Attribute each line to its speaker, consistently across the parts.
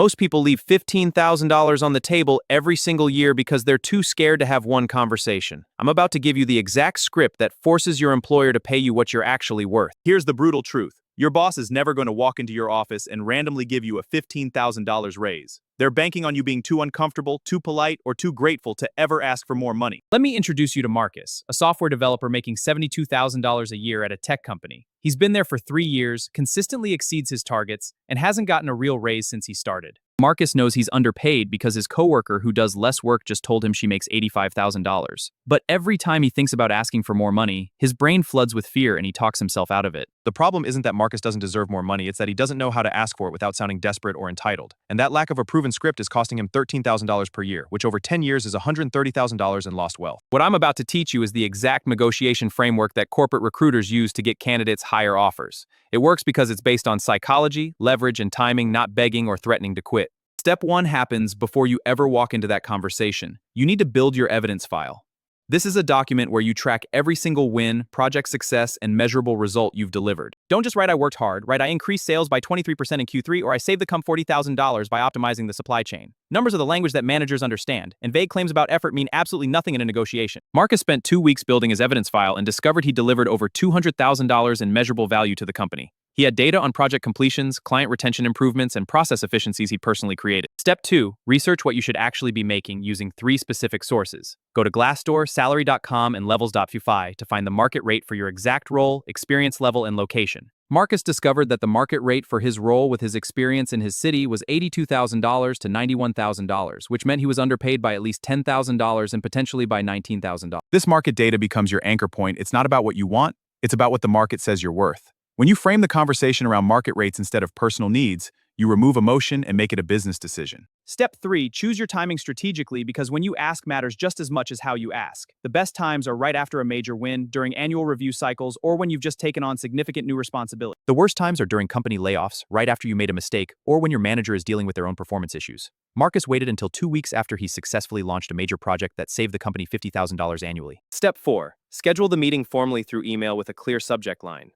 Speaker 1: Most people leave $15,000 on the table every single year because they're too scared to have one conversation. I'm about to give you the exact script that forces your employer to pay you what you're actually worth. Here's the brutal truth. Your boss is never going to walk into your office and randomly give you a $15,000 raise. They're banking on you being too uncomfortable, too polite, or too grateful to ever ask for more money. Let me introduce you to Marcus, a software developer making $72,000 a year at a tech company. He's been there for 3 years, consistently exceeds his targets, and hasn't gotten a real raise since he started. Marcus knows he's underpaid because his coworker who does less work just told him she makes $85,000. But every time he thinks about asking for more money, his brain floods with fear and he talks himself out of it. The problem isn't that Marcus doesn't deserve more money, it's that he doesn't know how to ask for it without sounding desperate or entitled. And that lack of a proven script is costing him $13,000 per year, which over 10 years is $130,000 in lost wealth. What I'm about to teach you is the exact negotiation framework that corporate recruiters use to get candidates higher offers. It works because it's based on psychology, leverage, and timing, not begging or threatening to quit. Step 1 happens before you ever walk into that conversation. You need to build your evidence file. This is a document where you track every single win, project success, and measurable result you've delivered. Don't just write I worked hard, write I increased sales by 23% in Q3, or I saved the company $40,000 by optimizing the supply chain. Numbers are the language that managers understand, and vague claims about effort mean absolutely nothing in a negotiation. Marcus spent 2 weeks building his evidence file and discovered he delivered over $200,000 in measurable value to the company. He had data on project completions, client retention improvements, and process efficiencies he personally created. Step 2, research what you should actually be making using 3 specific sources. Go to Glassdoor, Salary.com, and Levels.fi to find the market rate for your exact role, experience level, and location. Marcus discovered that the market rate for his role with his experience in his city was $82,000 to $91,000, which meant he was underpaid by at least $10,000 and potentially by $19,000. This market data becomes your anchor point. It's not about what you want, it's about what the market says you're worth. When you frame the conversation around market rates instead of personal needs, you remove emotion and make it a business decision. Step 3, choose your timing strategically because when you ask matters just as much as how you ask. The best times are right after a major win, during annual review cycles, or when you've just taken on significant new responsibility. The worst times are during company layoffs, right after you made a mistake, or when your manager is dealing with their own performance issues. Marcus waited until 2 weeks after he successfully launched a major project that saved the company $50,000 annually. Step 4, schedule the meeting formally through email with a clear subject line.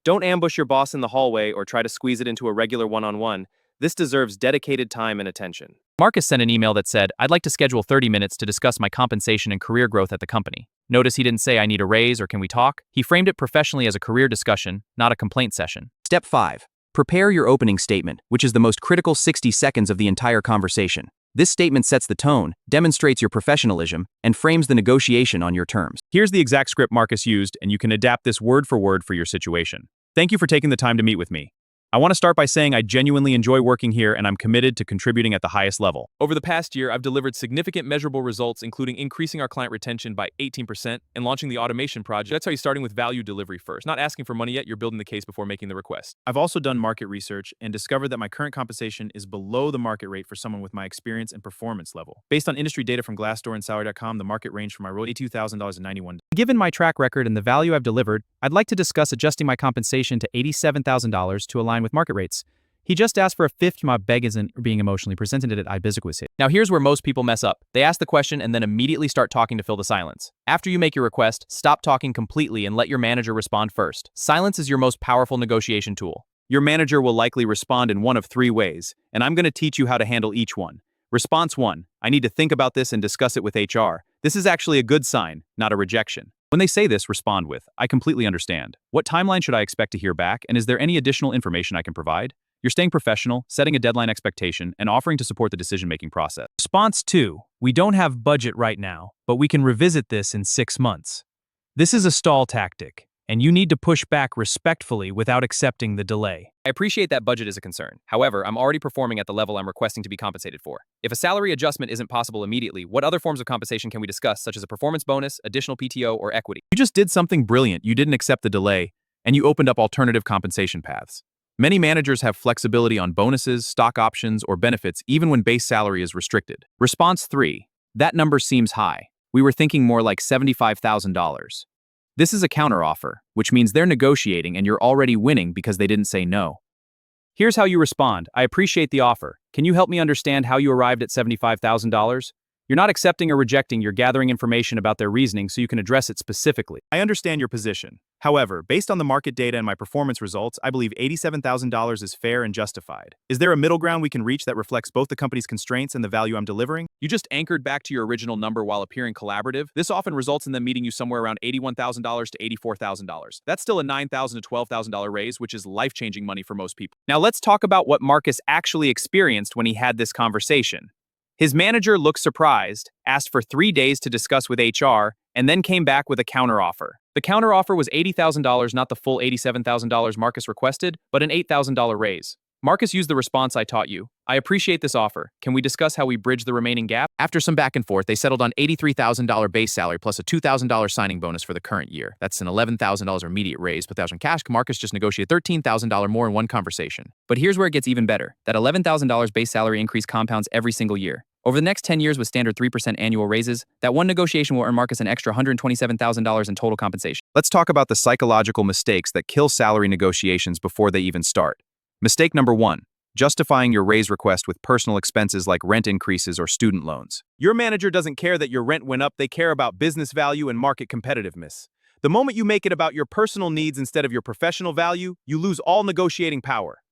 Speaker 1: Don't ambush your boss in the hallway or try to squeeze it into a regular one-on-one. This deserves dedicated time and attention. Marcus sent an email that said, I'd like to schedule 30 minutes to discuss my compensation and career growth at the company. Notice he didn't say I need a raise or can we talk? He framed it professionally as a career discussion, not a complaint session. Step 5. Prepare your opening statement, which is the most critical 60 seconds of the entire conversation. This statement sets the tone, demonstrates your professionalism, and frames the negotiation on your terms. Here's the exact script Marcus used, and you can adapt this word for word for your situation. Thank you for taking the time to meet with me. I want to start by saying I genuinely enjoy working here and I'm committed to contributing at the highest level. Over the past year, I've delivered significant measurable results, including increasing our client retention by 18% and launching the automation project. That's how you're starting with value delivery first. Not asking for money yet, you're building the case before making the request. I've also done market research and discovered that my current compensation is below the market rate for someone with my experience and performance level. Based on industry data from Glassdoor and Salary.com, the market range for my role is $82,000 to $91,000. Given my track record and the value I've delivered, I'd like to discuss adjusting my compensation to $87,000 to align with market rates. He just asked for a fifth. My beg isn't being emotionally presented at ubiquitous. Now here's where most people mess up. They ask the question and then immediately start talking to fill the silence. After you make your request, stop talking completely and let your manager respond first. Silence is your most powerful negotiation tool. Your manager will likely respond in one of 3 ways, and I'm going to teach you how to handle each one. Response 1, I need to think about this and discuss it with HR. This is actually a good sign, not a rejection. When they say this, respond with, I completely understand. What timeline should I expect to hear back, and is there any additional information I can provide? You're staying professional, setting a deadline expectation, and offering to support the decision-making process. Response 2, we don't have budget right now, but we can revisit this in 6 months. This is a stall tactic, and you need to push back respectfully without accepting the delay. I appreciate that budget is a concern. However, I'm already performing at the level I'm requesting to be compensated for. If a salary adjustment isn't possible immediately, what other forms of compensation can we discuss, such as a performance bonus, additional PTO, or equity? You just did something brilliant. You didn't accept the delay, and you opened up alternative compensation paths. Many managers have flexibility on bonuses, stock options, or benefits even when base salary is restricted. Response 3, that number seems high. We were thinking more like $75,000. This is a counteroffer, which means they're negotiating and you're already winning because they didn't say no. Here's how you respond. I appreciate the offer. Can you help me understand how you arrived at $75,000? You're not accepting or rejecting, you're gathering information about their reasoning so you can address it specifically. I understand your position. However, based on the market data and my performance results, I believe $87,000 is fair and justified. Is there a middle ground we can reach that reflects both the company's constraints and the value I'm delivering? You just anchored back to your original number while appearing collaborative. This often results in them meeting you somewhere around $81,000 to $84,000. That's still a $9,000 to $12,000 raise, which is life-changing money for most people. Now let's talk about what Marcus actually experienced when he had this conversation. His manager looked surprised, asked for 3 days to discuss with HR, and then came back with a counteroffer. The counteroffer was $80,000, not the full $87,000 Marcus requested, but an $8,000 raise. Marcus used the response I taught you. I appreciate this offer. Can we discuss how we bridge the remaining gap? After some back and forth, they settled on $83,000 base salary plus a $2,000 signing bonus for the current year. That's an $11,000 immediate raise, but that was in cash. Marcus just negotiated $13,000 more in one conversation. But here's where it gets even better. That $11,000 base salary increase compounds every single year. Over the next 10 years with standard 3% annual raises, that one negotiation will earn Marcus an extra $127,000 in total compensation. Let's talk about the psychological mistakes that kill salary negotiations before they even start. Mistake number 1. Justifying your raise request with personal expenses like rent increases or student loans. Your manager doesn't care that your rent went up, they care about business value and market competitiveness. The moment you make it about your personal needs instead of your professional value, you lose all negotiating power.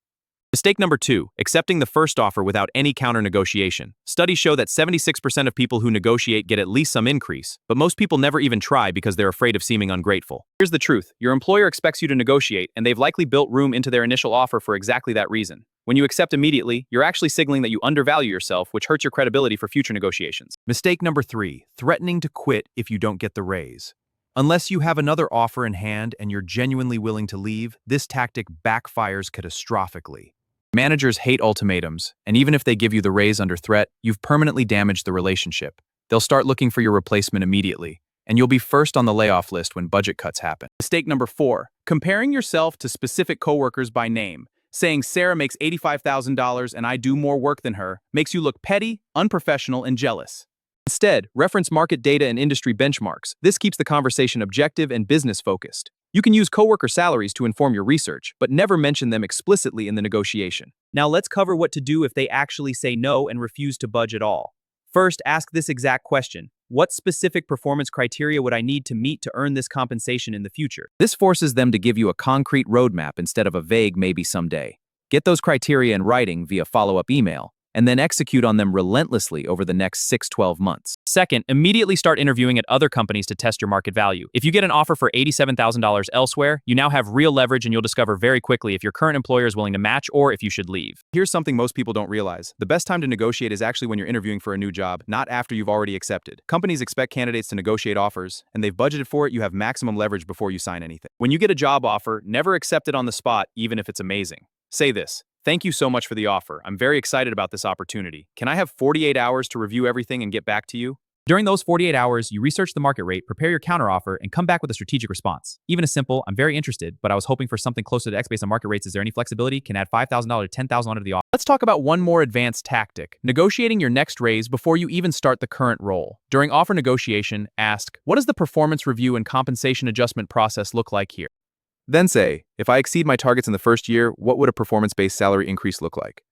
Speaker 1: Mistake number 2, accepting the first offer without any counter-negotiation. Studies show that 76% of people who negotiate get at least some increase, but most people never even try because they're afraid of seeming ungrateful. Here's the truth. Your employer expects you to negotiate, and they've likely built room into their initial offer for exactly that reason. When you accept immediately, you're actually signaling that you undervalue yourself, which hurts your credibility for future negotiations. Mistake number 3, threatening to quit if you don't get the raise. Unless you have another offer in hand and you're genuinely willing to leave, this tactic backfires catastrophically. Managers hate ultimatums, and even if they give you the raise under threat, you've permanently damaged the relationship. They'll start looking for your replacement immediately, and you'll be first on the layoff list when budget cuts happen. Mistake number 4, comparing yourself to specific coworkers by name. Saying Sarah makes $85,000 and I do more work than her makes you look petty, unprofessional, and jealous. Instead, reference market data and industry benchmarks. This keeps the conversation objective and business-focused. You can use coworker salaries to inform your research, but never mention them explicitly in the negotiation. Now let's cover what to do if they actually say no and refuse to budge at all. First, ask this exact question. What specific performance criteria would I need to meet to earn this compensation in the future? This forces them to give you a concrete roadmap instead of a vague maybe someday. Get those criteria in writing via follow-up email, and then execute on them relentlessly over the next 6-12 months. Second, immediately start interviewing at other companies to test your market value. If you get an offer for $87,000 elsewhere, you now have real leverage and you'll discover very quickly if your current employer is willing to match or if you should leave. Here's something most people don't realize. The best time to negotiate is actually when you're interviewing for a new job, not after you've already accepted. Companies expect candidates to negotiate offers, and they've budgeted for it. You have maximum leverage before you sign anything. When you get a job offer, never accept it on the spot, even if it's amazing. Say this. Thank you so much for the offer. I'm very excited about this opportunity. Can I have 48 hours to review everything and get back to you? During those 48 hours, you research the market rate, prepare your counteroffer, and come back with a strategic response. Even a simple, I'm very interested, but I was hoping for something closer to X based on market rates. Is there any flexibility? Can add $5,000 to $10,000 under the offer. Let's talk about one more advanced tactic, negotiating your next raise before you even start the current role. During offer negotiation, ask, what does the performance review and compensation adjustment process look like here? Then say, if I exceed my targets in the first year, what would a performance-based salary increase look like?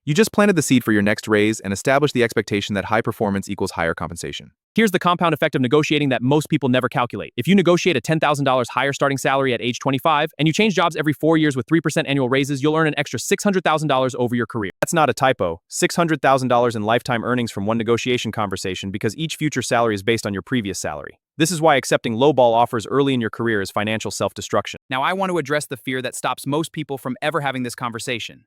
Speaker 1: You just planted the seed for your next raise and established the expectation that high performance equals higher compensation. Here's the compound effect of negotiating that most people never calculate. If you negotiate a $10,000 higher starting salary at age 25 and you change jobs every 4 years with 3% annual raises, you'll earn an extra $600,000 over your career. That's not a typo. $600,000 in lifetime earnings from one negotiation conversation because each future salary is based on your previous salary. This is why accepting lowball offers early in your career is financial self-destruction. Now I want to address the fear that stops most people from ever having this conversation.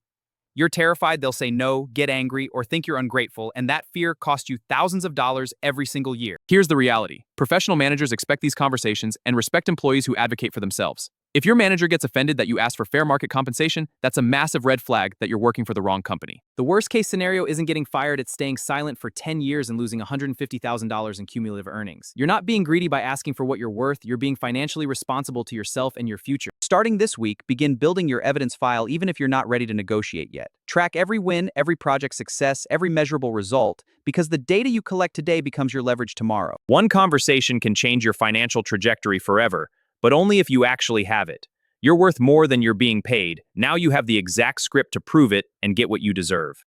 Speaker 1: You're terrified they'll say no, get angry, or think you're ungrateful, and that fear costs you thousands of dollars every single year. Here's the reality. Professional managers expect these conversations and respect employees who advocate for themselves. If your manager gets offended that you ask for fair market compensation, that's a massive red flag that you're working for the wrong company. The worst case scenario isn't getting fired, it's staying silent for 10 years and losing $150,000 in cumulative earnings. You're not being greedy by asking for what you're worth, you're being financially responsible to yourself and your future. Starting this week, begin building your evidence file even if you're not ready to negotiate yet. Track every win, every project success, every measurable result, because the data you collect today becomes your leverage tomorrow. One conversation can change your financial trajectory forever, but only if you actually have it. You're worth more than you're being paid. Now you have the exact script to prove it and get what you deserve.